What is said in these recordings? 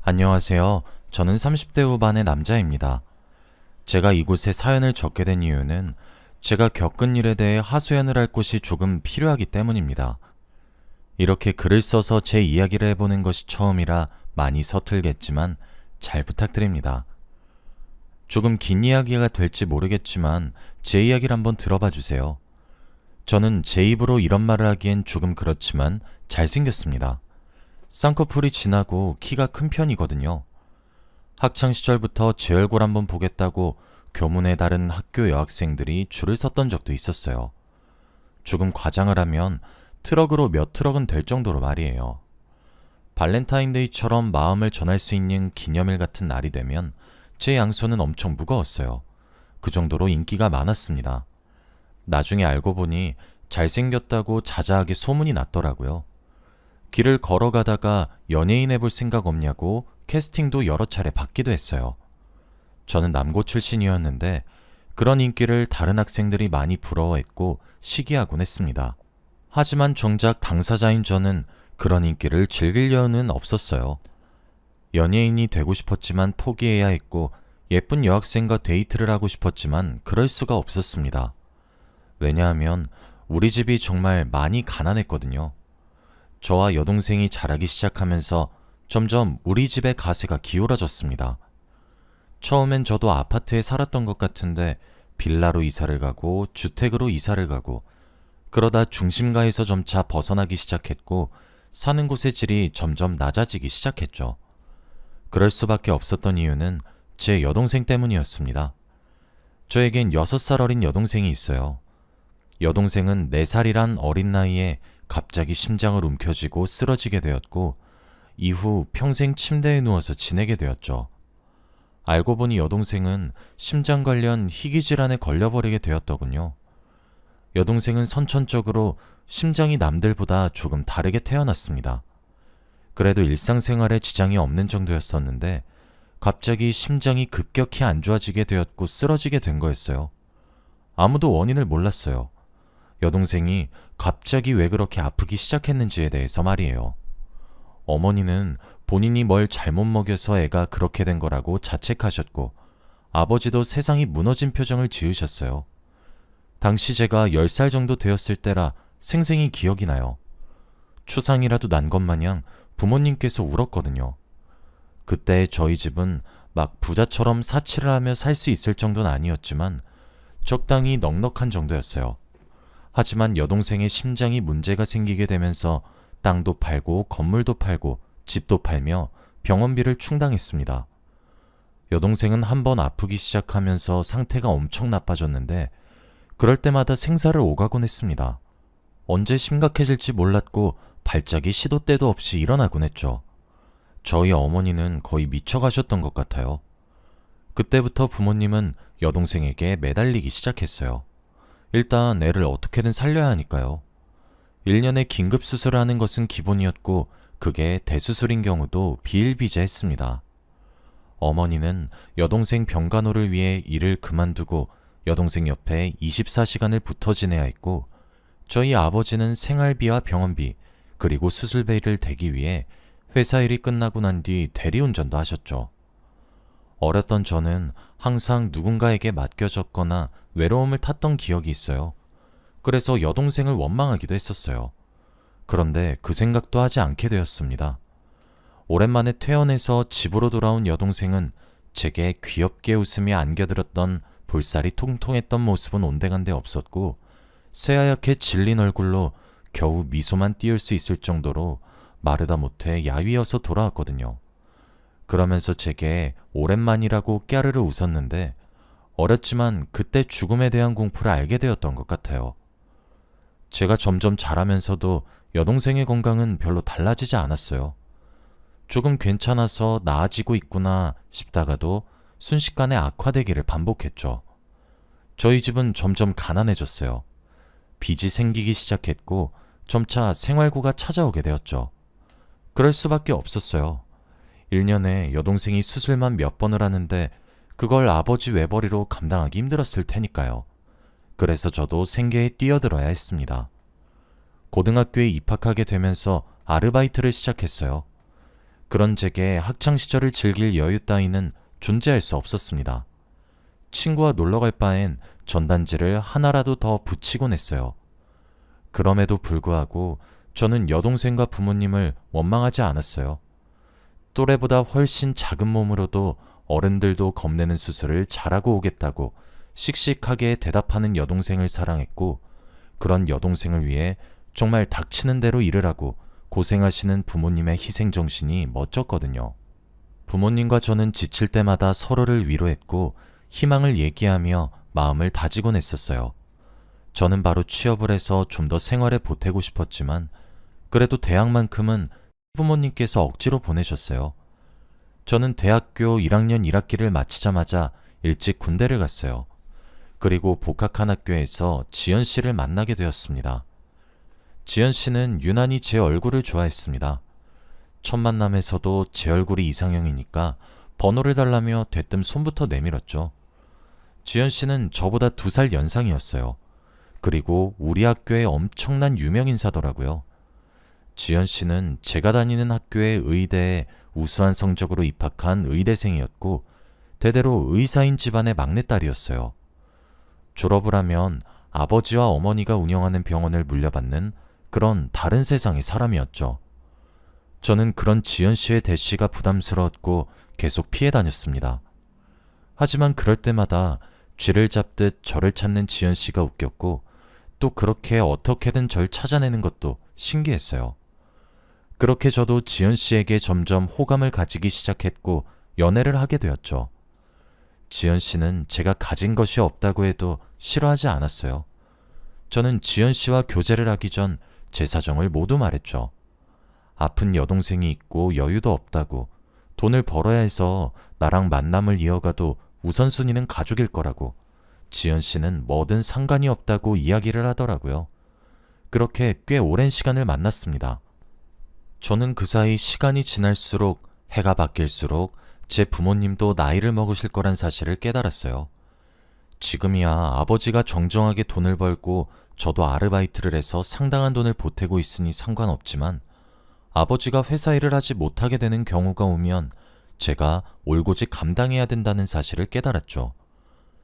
안녕하세요. 저는 30대 후반의 남자입니다. 제가 이곳에 사연을 적게 된 이유는 제가 겪은 일에 대해 하소연을 할 곳이 조금 필요하기 때문입니다. 이렇게 글을 써서 제 이야기를 해보는 것이 처음이라 많이 서툴겠지만 잘 부탁드립니다. 조금 긴 이야기가 될지 모르겠지만 제 이야기를 한번 들어봐 주세요. 저는 제 입으로 이런 말을 하기엔 조금 그렇지만 잘생겼습니다. 쌍꺼풀이 진하고 키가 큰 편이거든요. 학창시절부터 제 얼굴 한번 보겠다고 교문의 다른 학교 여학생들이 줄을 섰던 적도 있었어요. 조금 과장을 하면 트럭으로 몇 트럭은 될 정도로 말이에요. 발렌타인데이처럼 마음을 전할 수 있는 기념일 같은 날이 되면 제 양손은 엄청 무거웠어요. 그 정도로 인기가 많았습니다. 나중에 알고 보니 잘생겼다고 자자하게 소문이 났더라고요. 길을 걸어가다가 연예인 해볼 생각 없냐고 캐스팅도 여러 차례 받기도 했어요. 저는 남고 출신이었는데 그런 인기를 다른 학생들이 많이 부러워했고 시기하곤 했습니다. 하지만 정작 당사자인 저는 그런 인기를 즐길 여유는 없었어요. 연예인이 되고 싶었지만 포기해야 했고 예쁜 여학생과 데이트를 하고 싶었지만 그럴 수가 없었습니다. 왜냐하면 우리 집이 정말 많이 가난했거든요. 저와 여동생이 자라기 시작하면서 점점 우리 집의 가세가 기울어졌습니다. 처음엔 저도 아파트에 살았던 것 같은데 빌라로 이사를 가고 주택으로 이사를 가고 그러다 중심가에서 점차 벗어나기 시작했고 사는 곳의 질이 점점 낮아지기 시작했죠. 그럴 수밖에 없었던 이유는 제 여동생 때문이었습니다. 저에겐 6살 어린 여동생이 있어요. 여동생은 4살이란 어린 나이에 갑자기 심장을 움켜쥐고 쓰러지게 되었고 이후 평생 침대에 누워서 지내게 되었죠. 알고 보니 여동생은 심장 관련 희귀질환에 걸려버리게 되었더군요. 여동생은 선천적으로 심장이 남들보다 조금 다르게 태어났습니다. 그래도 일상생활에 지장이 없는 정도였었는데 갑자기 심장이 급격히 안 좋아지게 되었고 쓰러지게 된 거였어요. 아무도 원인을 몰랐어요. 여동생이 갑자기 왜 그렇게 아프기 시작했는지에 대해서 말이에요. 어머니는 본인이 뭘 잘못 먹여서 애가 그렇게 된 거라고 자책하셨고 아버지도 세상이 무너진 표정을 지으셨어요. 당시 제가 10살 정도 되었을 때라 생생히 기억이 나요. 추상이라도 난 것 마냥 부모님께서 울었거든요. 그때 저희 집은 막 부자처럼 사치를 하며 살 수 있을 정도는 아니었지만 적당히 넉넉한 정도였어요. 하지만 여동생의 심장이 문제가 생기게 되면서 땅도 팔고 건물도 팔고 집도 팔며 병원비를 충당했습니다. 여동생은 한번 아프기 시작하면서 상태가 엄청 나빠졌는데 그럴 때마다 생사를 오가곤 했습니다. 언제 심각해질지 몰랐고 발작이 시도 때도 없이 일어나곤 했죠. 저희 어머니는 거의 미쳐가셨던 것 같아요. 그때부터 부모님은 여동생에게 매달리기 시작했어요. 일단 애를 어떻게든 살려야 하니까요. 1년에 긴급 수술을 하는 것은 기본이었고 그게 대수술인 경우도 비일비재했습니다. 어머니는 여동생 병간호를 위해 일을 그만두고 여동생 옆에 24시간을 붙어 지내야 했고 저희 아버지는 생활비와 병원비 그리고 수술비를 대기 위해 회사 일이 끝나고 난 뒤 대리운전도 하셨죠. 어렸던 저는 항상 누군가에게 맡겨졌거나 외로움을 탔던 기억이 있어요. 그래서 여동생을 원망하기도 했었어요. 그런데 그 생각도 하지 않게 되었습니다. 오랜만에 퇴원해서 집으로 돌아온 여동생은 제게 귀엽게 웃으며 안겨들었던 볼살이 통통했던 모습은 온데간데 없었고 새하얗게 질린 얼굴로 겨우 미소만 띄울 수 있을 정도로 마르다 못해 야위어서 돌아왔거든요. 그러면서 제게 오랜만이라고 깨르르 웃었는데 어렸지만 그때 죽음에 대한 공포를 알게 되었던 것 같아요. 제가 점점 자라면서도 여동생의 건강은 별로 달라지지 않았어요. 조금 괜찮아서 나아지고 있구나 싶다가도 순식간에 악화되기를 반복했죠. 저희 집은 점점 가난해졌어요. 빚이 생기기 시작했고 점차 생활고가 찾아오게 되었죠. 그럴 수밖에 없었어요. 1년에 여동생이 수술만 몇 번을 하는데 그걸 아버지 외벌이로 감당하기 힘들었을 테니까요. 그래서 저도 생계에 뛰어들어야 했습니다. 고등학교에 입학하게 되면서 아르바이트를 시작했어요. 그런 제게 학창시절을 즐길 여유 따위는 존재할 수 없었습니다. 친구와 놀러갈 바엔 전단지를 하나라도 더 붙이곤 했어요. 그럼에도 불구하고 저는 여동생과 부모님을 원망하지 않았어요. 또래보다 훨씬 작은 몸으로도 어른들도 겁내는 수술을 잘하고 오겠다고 씩씩하게 대답하는 여동생을 사랑했고, 그런 여동생을 위해 정말 닥치는 대로 일을 하고 고생하시는 부모님의 희생정신이 멋졌거든요. 부모님과 저는 지칠 때마다 서로를 위로했고 희망을 얘기하며 마음을 다지곤 했었어요. 저는 바로 취업을 해서 좀 더 생활에 보태고 싶었지만 그래도 대학만큼은 부모님께서 억지로 보내셨어요. 저는 대학교 1학년 1학기를 마치자마자 일찍 군대를 갔어요. 그리고 복학한 학교에서 지연 씨를 만나게 되었습니다. 지연 씨는 유난히 제 얼굴을 좋아했습니다. 첫 만남에서도 제 얼굴이 이상형이니까 번호를 달라며 대뜸 손부터 내밀었죠. 지연 씨는 저보다 2살 연상이었어요. 그리고 우리 학교의 엄청난 유명인사더라고요. 지연 씨는 제가 다니는 학교의 의대에 우수한 성적으로 입학한 의대생이었고 대대로 의사인 집안의 막내딸이었어요. 졸업을 하면 아버지와 어머니가 운영하는 병원을 물려받는 그런 다른 세상의 사람이었죠. 저는 그런 지연 씨의 대시가 부담스러웠고 계속 피해 다녔습니다. 하지만 그럴 때마다 쥐를 잡듯 저를 찾는 지연 씨가 웃겼고 또 그렇게 어떻게든 절 찾아내는 것도 신기했어요. 그렇게 저도 지연 씨에게 점점 호감을 가지기 시작했고 연애를 하게 되었죠. 지연 씨는 제가 가진 것이 없다고 해도 싫어하지 않았어요. 저는 지연 씨와 교제를 하기 전 제 사정을 모두 말했죠. 아픈 여동생이 있고 여유도 없다고, 돈을 벌어야 해서 나랑 만남을 이어가도 우선순위는 가족일 거라고, 지연 씨는 뭐든 상관이 없다고 이야기를 하더라고요. 그렇게 꽤 오랜 시간을 만났습니다. 저는 그 사이 시간이 지날수록, 해가 바뀔수록 제 부모님도 나이를 먹으실 거란 사실을 깨달았어요. 지금이야 아버지가 정정하게 돈을 벌고 저도 아르바이트를 해서 상당한 돈을 보태고 있으니 상관없지만 아버지가 회사 일을 하지 못하게 되는 경우가 오면 제가 올고직 감당해야 된다는 사실을 깨달았죠.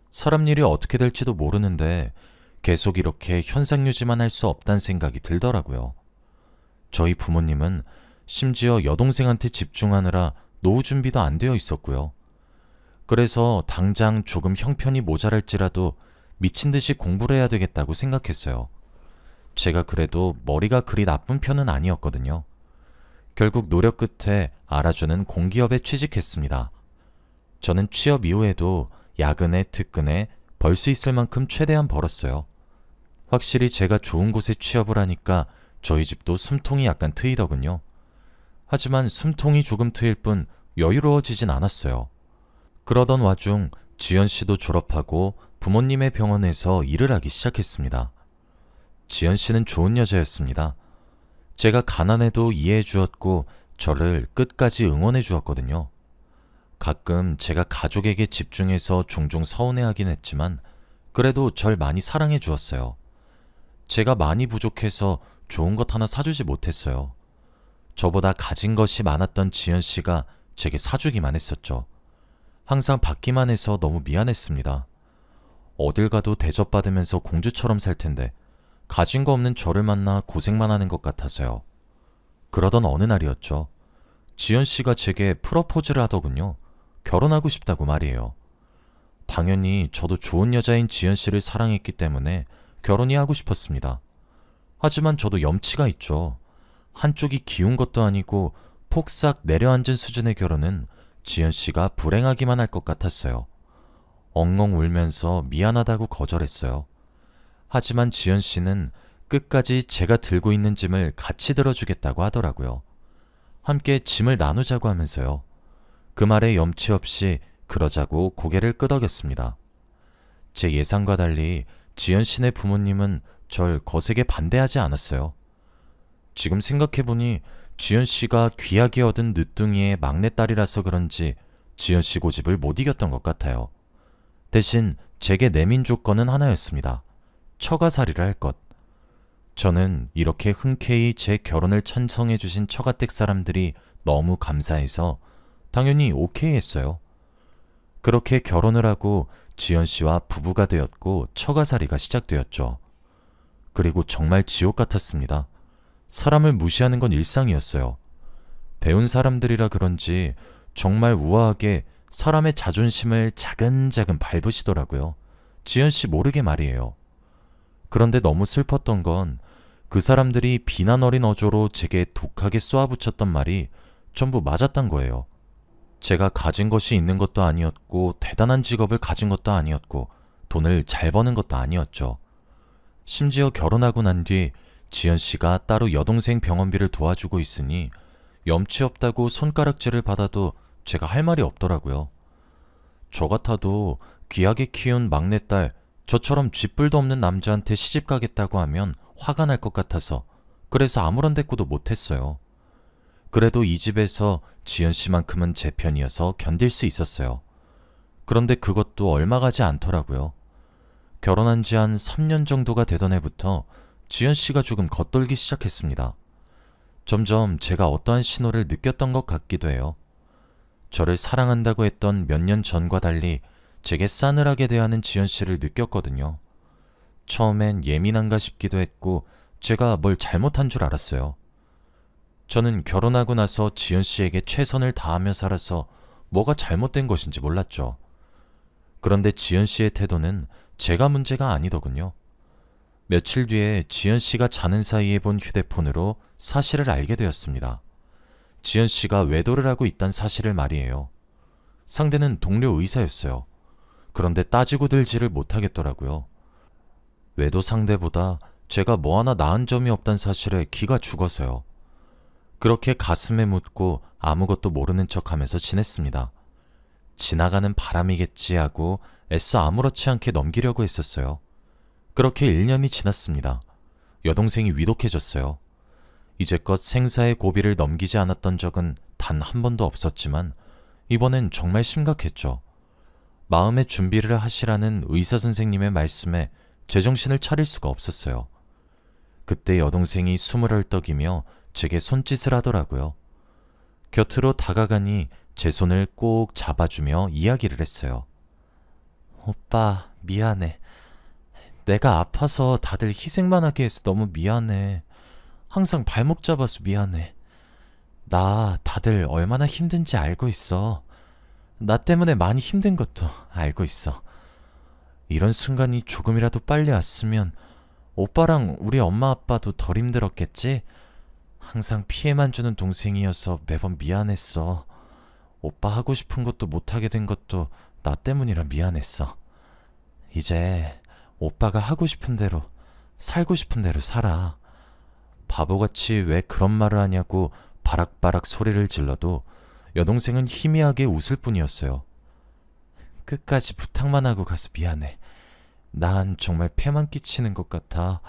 사람 일이 어떻게 될지도 모르는데 계속 이렇게 현상 유지만 할 수 없다는 생각이 들더라고요. 저희 부모님은 심지어 여동생한테 집중하느라 노후 준비도 안 되어 있었고요. 그래서 당장 조금 형편이 모자랄지라도 미친 듯이 공부를 해야 되겠다고 생각했어요. 제가 그래도 머리가 그리 나쁜 편은 아니었거든요. 결국 노력 끝에 알아주는 공기업에 취직했습니다. 저는 취업 이후에도 야근에 특근에 벌 수 있을 만큼 최대한 벌었어요. 확실히 제가 좋은 곳에 취업을 하니까 저희 집도 숨통이 약간 트이더군요. 하지만 숨통이 조금 트일 뿐 여유로워지진 않았어요. 그러던 와중 지연 씨도 졸업하고 부모님의 병원에서 일을 하기 시작했습니다. 지연 씨는 좋은 여자였습니다. 제가 가난해도 이해해 주었고 저를 끝까지 응원해 주었거든요. 가끔 제가 가족에게 집중해서 종종 서운해하긴 했지만 그래도 절 많이 사랑해 주었어요. 제가 많이 부족해서 좋은 것 하나 사주지 못했어요. 저보다 가진 것이 많았던 지연 씨가 제게 사주기만 했었죠. 항상 받기만 해서 너무 미안했습니다. 어딜 가도 대접받으면서 공주처럼 살 텐데 가진 거 없는 저를 만나 고생만 하는 것 같아서요. 그러던 어느 날이었죠. 지연 씨가 제게 프러포즈를 하더군요. 결혼하고 싶다고 말이에요. 당연히 저도 좋은 여자인 지연 씨를 사랑했기 때문에 결혼이 하고 싶었습니다. 하지만 저도 염치가 있죠. 한쪽이 기운 것도 아니고 폭삭 내려앉은 수준의 결혼은 지연 씨가 불행하기만 할 것 같았어요. 엉엉 울면서 미안하다고 거절했어요. 하지만 지연 씨는 끝까지 제가 들고 있는 짐을 같이 들어주겠다고 하더라고요. 함께 짐을 나누자고 하면서요. 그 말에 염치 없이 그러자고 고개를 끄덕였습니다. 제 예상과 달리 지연 씨네 부모님은 절 거세게 반대하지 않았어요. 지금 생각해보니 지연 씨가 귀하게 얻은 늦둥이의 막내딸이라서 그런지 지연 씨 고집을 못 이겼던 것 같아요. 대신 제게 내민 조건은 하나였습니다. 처가살이를 할 것. 저는 이렇게 흔쾌히 제 결혼을 찬성해 주신 처가댁 사람들이 너무 감사해서 당연히 오케이 했어요. 그렇게 결혼을 하고 지연 씨와 부부가 되었고 처가살이가 시작되었죠. 그리고 정말 지옥 같았습니다. 사람을 무시하는 건 일상이었어요. 배운 사람들이라 그런지 정말 우아하게 사람의 자존심을 차근차근 밟으시더라고요. 지연 씨 모르게 말이에요. 그런데 너무 슬펐던 건 그 사람들이 비난 어린 어조로 제게 독하게 쏘아붙였던 말이 전부 맞았단 거예요. 제가 가진 것이 있는 것도 아니었고 대단한 직업을 가진 것도 아니었고 돈을 잘 버는 것도 아니었죠. 심지어 결혼하고 난 뒤 지연 씨가 따로 여동생 병원비를 도와주고 있으니 염치 없다고 손가락질을 받아도 제가 할 말이 없더라고요. 저 같아도 귀하게 키운 막내딸, 저처럼 쥐뿔도 없는 남자한테 시집 가겠다고 하면 화가 날 것 같아서 그래서 아무런 대꾸도 못했어요. 그래도 이 집에서 지연 씨만큼은 제 편이어서 견딜 수 있었어요. 그런데 그것도 얼마 가지 않더라고요. 결혼한 지 한 3년 정도가 되던 해부터 지연 씨가 조금 겉돌기 시작했습니다. 점점 제가 어떠한 신호를 느꼈던 것 같기도 해요. 저를 사랑한다고 했던 몇 년 전과 달리 제게 싸늘하게 대하는 지연 씨를 느꼈거든요. 처음엔 예민한가 싶기도 했고 제가 뭘 잘못한 줄 알았어요. 저는 결혼하고 나서 지연 씨에게 최선을 다하며 살아서 뭐가 잘못된 것인지 몰랐죠. 그런데 지연 씨의 태도는 제가 문제가 아니더군요. 며칠 뒤에 지연 씨가 자는 사이에 본 휴대폰으로 사실을 알게 되었습니다. 지연 씨가 외도를 하고 있다는 사실을 말이에요. 상대는 동료 의사였어요. 그런데 따지고 들지를 못하겠더라고요. 외도 상대보다 제가 뭐 하나 나은 점이 없다는 사실에 기가 죽어서요. 그렇게 가슴에 묻고 아무것도 모르는 척하면서 지냈습니다. 지나가는 바람이겠지 하고 애써 아무렇지 않게 넘기려고 했었어요. 그렇게 1년이 지났습니다. 여동생이 위독해졌어요. 이제껏 생사의 고비를 넘기지 않았던 적은 단 한 번도 없었지만 이번엔 정말 심각했죠. 마음의 준비를 하시라는 의사 선생님의 말씀에 제정신을 차릴 수가 없었어요. 그때 여동생이 숨을 헐떡이며 제게 손짓을 하더라고요. 곁으로 다가가니 제 손을 꼭 잡아주며 이야기를 했어요. 오빠, 미안해. 내가 아파서 다들 희생만 하게 해서 너무 미안해. 항상 발목 잡아서 미안해. 나 다들 얼마나 힘든지 알고 있어. 나 때문에 많이 힘든 것도 알고 있어. 이런 순간이 조금이라도 빨리 왔으면 오빠랑 우리 엄마 아빠도 덜 힘들었겠지? 항상 피해만 주는 동생이어서 매번 미안했어. 오빠 하고 싶은 것도 못하게 된 것도 나 때문이라 미안했어. 이제 오빠가 하고 싶은 대로 살고 싶은 대로 살아. 바보같이 왜 그런 말을 하냐고 바락바락 소리를 질러도 여동생은 희미하게 웃을 뿐이었어요. 끝까지 부탁만 하고 가서 미안해. 난 정말 폐만 끼치는 것 같아.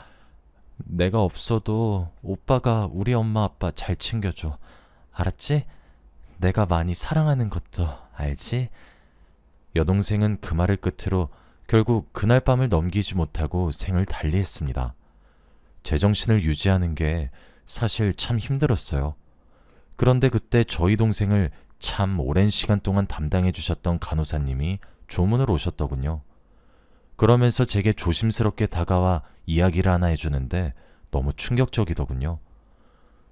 내가 없어도 오빠가 우리 엄마 아빠 잘 챙겨줘. 알았지? 내가 많이 사랑하는 것도 알지? 여동생은 그 말을 끝으로 결국 그날 밤을 넘기지 못하고 생을 달리했습니다. 제정신을 유지하는 게 사실 참 힘들었어요. 그런데 그때 저희 동생을 참 오랜 시간 동안 담당해 주셨던 간호사님이 조문을 오셨더군요. 그러면서 제게 조심스럽게 다가와 이야기를 하나 해주는데 너무 충격적이더군요.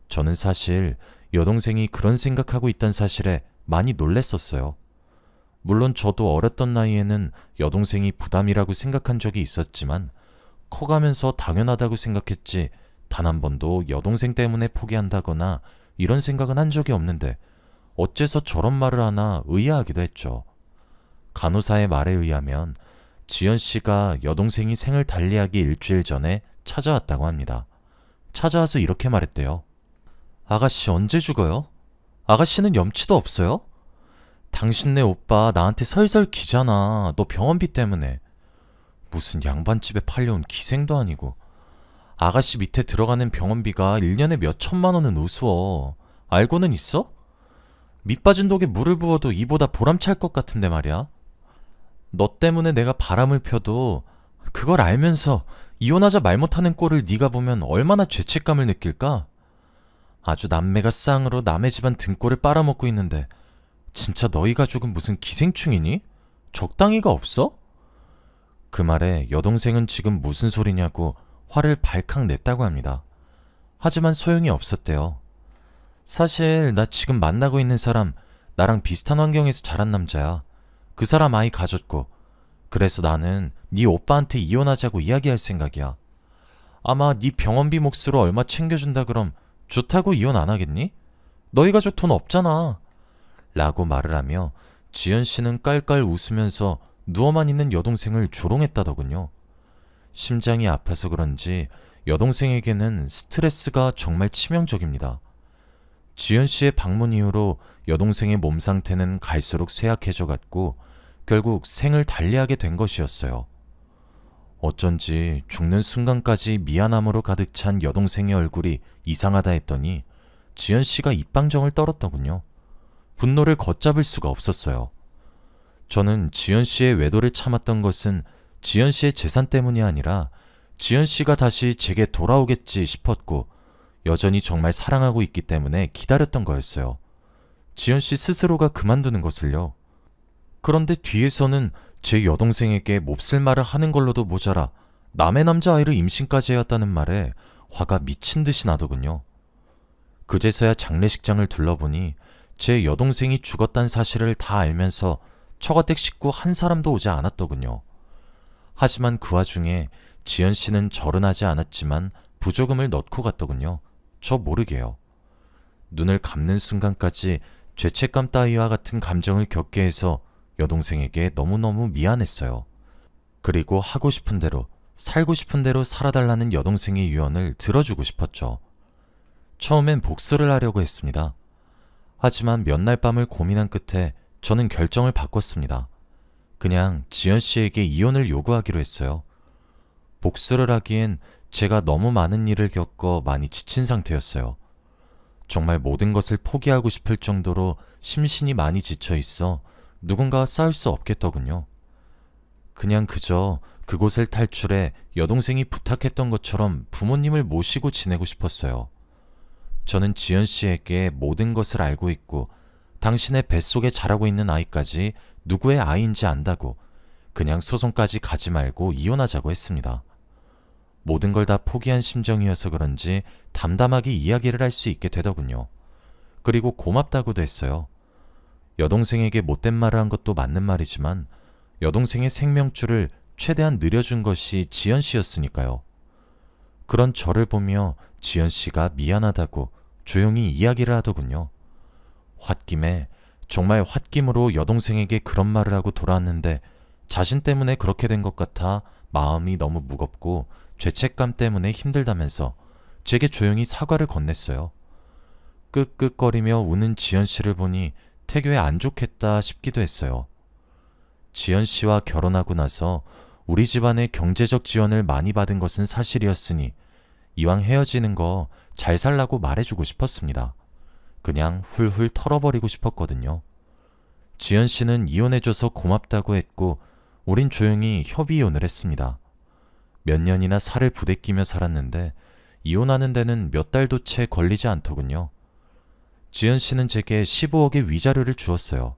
저는 사실 여동생이 그런 생각하고 있다는 사실에 많이 놀랬었어요. 물론 저도 어렸던 나이에는 여동생이 부담이라고 생각한 적이 있었지만 커가면서 당연하다고 생각했지 단 한 번도 여동생 때문에 포기한다거나 이런 생각은 한 적이 없는데 어째서 저런 말을 하나 의아하기도 했죠. 간호사의 말에 의하면 지연 씨가 여동생이 생을 달리하기 일주일 전에 찾아왔다고 합니다. 찾아와서 이렇게 말했대요. 아가씨 언제 죽어요? 아가씨는 염치도 없어요? 당신네 오빠 나한테 설설 기잖아. 너 병원비 때문에. 무슨 양반집에 팔려온 기생도 아니고. 아가씨 밑에 들어가는 병원비가 1년에 몇 천만 원은 우스워. 알고는 있어? 밑 빠진 독에 물을 부어도 이보다 보람찰 것 같은데 말이야. 너 때문에 내가 바람을 펴도 그걸 알면서 이혼하자 말 못하는 꼴을 네가 보면 얼마나 죄책감을 느낄까? 아주 남매가 쌍으로 남의 집안 등골을 빨아먹고 있는데 진짜 너희 가족은 무슨 기생충이니? 적당히가 없어? 그 말에 여동생은 지금 무슨 소리냐고 화를 발칵 냈다고 합니다. 하지만 소용이 없었대요. 사실 나 지금 만나고 있는 사람 나랑 비슷한 환경에서 자란 남자야. 그 사람 아이 가졌고 그래서 나는 네 오빠한테 이혼하자고 이야기할 생각이야. 아마 네 병원비 몫으로 얼마 챙겨준다 그럼 좋다고 이혼 안 하겠니? 너희 가족 돈 없잖아. 라고 말을 하며 지연 씨는 깔깔 웃으면서 누워만 있는 여동생을 조롱했다더군요. 심장이 아파서 그런지 여동생에게는 스트레스가 정말 치명적입니다. 지연 씨의 방문 이후로 여동생의 몸 상태는 갈수록 쇠약해져 갔고 결국 생을 달리하게 된 것이었어요. 어쩐지 죽는 순간까지 미안함으로 가득 찬 여동생의 얼굴이 이상하다 했더니 지연 씨가 입방정을 떨었더군요. 분노를 걷잡을 수가 없었어요. 저는 지연 씨의 외도를 참았던 것은 지연 씨의 재산 때문이 아니라 지연 씨가 다시 제게 돌아오겠지 싶었고 여전히 정말 사랑하고 있기 때문에 기다렸던 거였어요. 지연 씨 스스로가 그만두는 것을요. 그런데 뒤에서는 제 여동생에게 몹쓸 말을 하는 걸로도 모자라 남의 남자아이를 임신까지 해왔다는 말에 화가 미친 듯이 나더군요. 그제서야 장례식장을 둘러보니 제 여동생이 죽었다는 사실을 다 알면서 처가댁 식구 한 사람도 오지 않았더군요. 하지만 그 와중에 지연 씨는 절은 하지 않았지만 부조금을 넣고 갔더군요. 저 모르게요. 눈을 감는 순간까지 죄책감 따위와 같은 감정을 겪게 해서 여동생에게 너무너무 미안했어요. 그리고 하고 싶은 대로, 살고 싶은 대로 살아달라는 여동생의 유언을 들어주고 싶었죠. 처음엔 복수를 하려고 했습니다. 하지만 몇 날 밤을 고민한 끝에 저는 결정을 바꿨습니다. 그냥 지연 씨에게 이혼을 요구하기로 했어요. 복수를 하기엔 제가 너무 많은 일을 겪어 많이 지친 상태였어요. 정말 모든 것을 포기하고 싶을 정도로 심신이 많이 지쳐 있어 누군가와 싸울 수 없겠더군요. 그냥 그저 그곳을 탈출해 여동생이 부탁했던 것처럼 부모님을 모시고 지내고 싶었어요. 저는 지연 씨에게 모든 것을 알고 있고 당신의 뱃속에 자라고 있는 아이까지 누구의 아이인지 안다고 그냥 소송까지 가지 말고 이혼하자고 했습니다. 모든 걸 다 포기한 심정이어서 그런지 담담하게 이야기를 할 수 있게 되더군요. 그리고 고맙다고도 했어요. 여동생에게 못된 말을 한 것도 맞는 말이지만 여동생의 생명줄을 최대한 늘려준 것이 지연 씨였으니까요. 그런 저를 보며 지연 씨가 미안하다고 조용히 이야기를 하더군요. 홧김에 정말 홧김으로 여동생에게 그런 말을 하고 돌아왔는데 자신 때문에 그렇게 된 것 같아 마음이 너무 무겁고 죄책감 때문에 힘들다면서 제게 조용히 사과를 건넸어요. 끄끄거리며 우는 지연 씨를 보니 태교에 안 좋겠다 싶기도 했어요. 지연 씨와 결혼하고 나서 우리 집안의 경제적 지원을 많이 받은 것은 사실이었으니 이왕 헤어지는 거 잘 살라고 말해주고 싶었습니다. 그냥 훌훌 털어버리고 싶었거든요. 지연 씨는 이혼해줘서 고맙다고 했고 우린 조용히 협의이혼을 했습니다. 몇 년이나 살을 부대끼며 살았는데 이혼하는 데는 몇 달도 채 걸리지 않더군요. 지연 씨는 제게 15억의 위자료를 주었어요.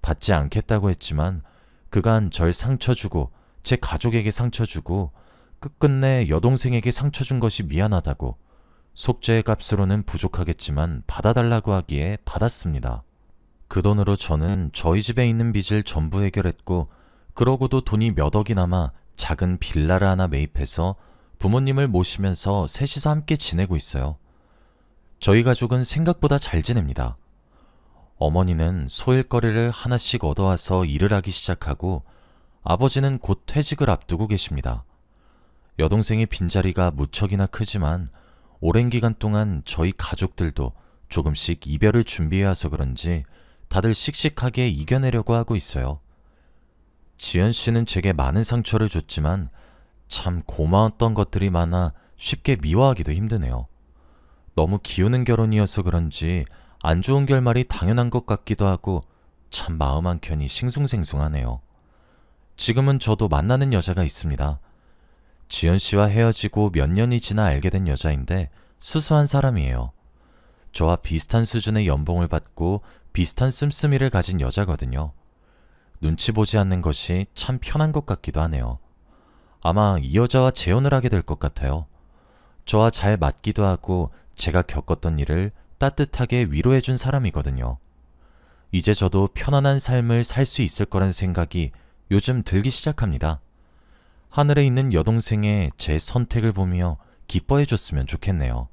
받지 않겠다고 했지만 그간 절 상처 주고 제 가족에게 상처 주고 끝끝내 여동생에게 상처 준 것이 미안하다고 속죄의 값으로는 부족하겠지만 받아달라고 하기에 받았습니다. 그 돈으로 저는 저희 집에 있는 빚을 전부 해결했고 그러고도 돈이 몇 억이 남아 작은 빌라를 하나 매입해서 부모님을 모시면서 셋이서 함께 지내고 있어요. 저희 가족은 생각보다 잘 지냅니다. 어머니는 소일거리를 하나씩 얻어와서 일을 하기 시작하고 아버지는 곧 퇴직을 앞두고 계십니다. 여동생의 빈자리가 무척이나 크지만 오랜 기간 동안 저희 가족들도 조금씩 이별을 준비해와서 그런지 다들 씩씩하게 이겨내려고 하고 있어요. 지연 씨는 제게 많은 상처를 줬지만 참 고마웠던 것들이 많아 쉽게 미워하기도 힘드네요. 너무 기우는 결혼이어서 그런지 안 좋은 결말이 당연한 것 같기도 하고 참 마음 한켠이 싱숭생숭하네요. 지금은 저도 만나는 여자가 있습니다. 지연 씨와 헤어지고 몇 년이 지나 알게 된 여자인데 수수한 사람이에요. 저와 비슷한 수준의 연봉을 받고 비슷한 씀씀이를 가진 여자거든요. 눈치 보지 않는 것이 참 편한 것 같기도 하네요. 아마 이 여자와 재혼을 하게 될 것 같아요. 저와 잘 맞기도 하고 제가 겪었던 일을 따뜻하게 위로해준 사람이거든요. 이제 저도 편안한 삶을 살 수 있을 거란 생각이 요즘 들기 시작합니다. 하늘에 있는 여동생의 제 선택을 보며 기뻐해줬으면 좋겠네요.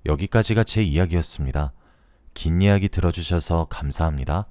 여기까지가 제 이야기였습니다. 긴 이야기 들어주셔서 감사합니다.